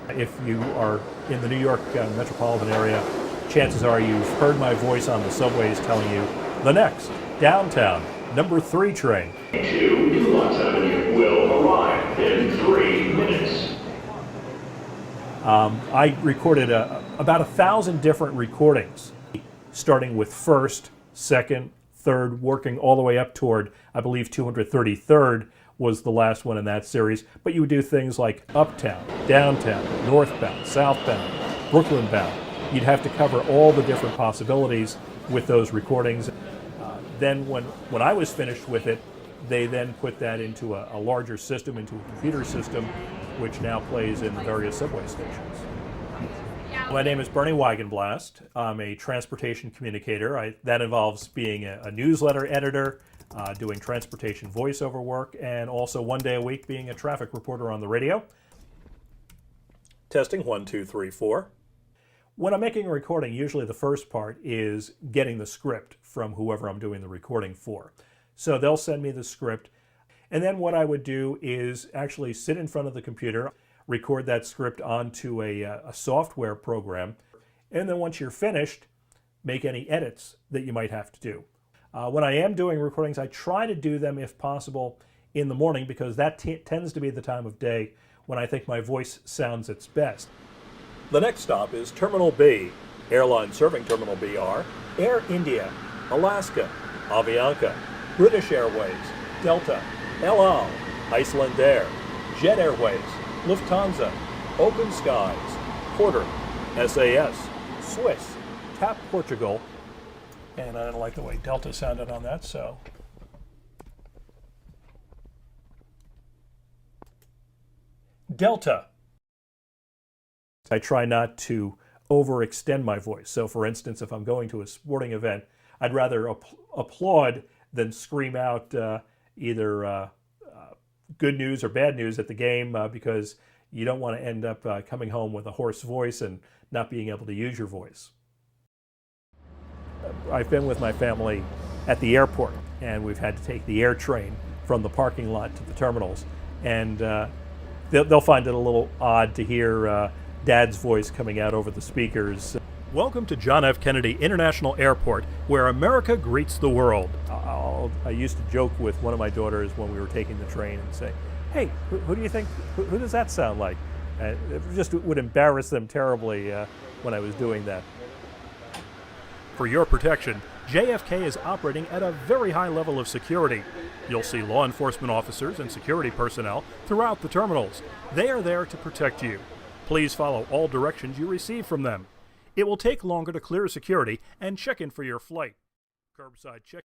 If you are in the New York metropolitan area, chances are you've heard my voice on the subways telling you, the next, downtown, number 3 train. 2 Dulux Avenue will arrive in 3 minutes. I recorded about 1,000 different recordings, starting with first, second, third, working all the way up toward, I believe, 233rd was the last one in that series. But you would do things like uptown, downtown, northbound, southbound, Brooklyn bound. You'd have to cover all the different possibilities with those recordings. Then when I was finished with it, they then put that into a larger system, into a computer system, which now plays in the various subway stations. My name is Bernie Wageblast. I'm a transportation communicator. That involves being a newsletter editor, doing transportation voiceover work, and also one day a week being a traffic reporter on the radio. Testing 1, 2, 3, 4. When I'm making a recording, usually the first part is getting the script from whoever I'm doing the recording for. So they'll send me the script, and then what I would do is actually sit in front of the computer, record that script onto a software program, and then once you're finished, make any edits that you might have to do. When I am doing recordings, I try to do them, if possible, in the morning, because that tends to be the time of day when I think my voice sounds its best. The next stop is Terminal B. Airlines serving Terminal B are Air India, Alaska, Avianca, British Airways, Delta, El Al, Icelandair, Jet Airways, Lufthansa, Open Skies, Porter, SAS, Swiss, TAP Portugal, and I don't like the way Delta sounded on that, so. Delta. I try not to overextend my voice. So for instance, if I'm going to a sporting event, I'd rather applaud than scream out either good news or bad news at the game, because you don't want to end up coming home with a hoarse voice and not being able to use your voice. I've been with my family at the airport, and we've had to take the air train from the parking lot to the terminals, and they'll find it a little odd to hear Dad's voice coming out over the speakers. Welcome to John F. Kennedy International Airport, where America greets the world. I used to joke with one of my daughters when we were taking the train and say, hey, who do you think, who does that sound like? It just would embarrass them terribly when I was doing that. For your protection, JFK is operating at a very high level of security. You'll see law enforcement officers and security personnel throughout the terminals. They are there to protect you. Please follow all directions you receive from them. It will take longer to clear security and check in for your flight. Curbside check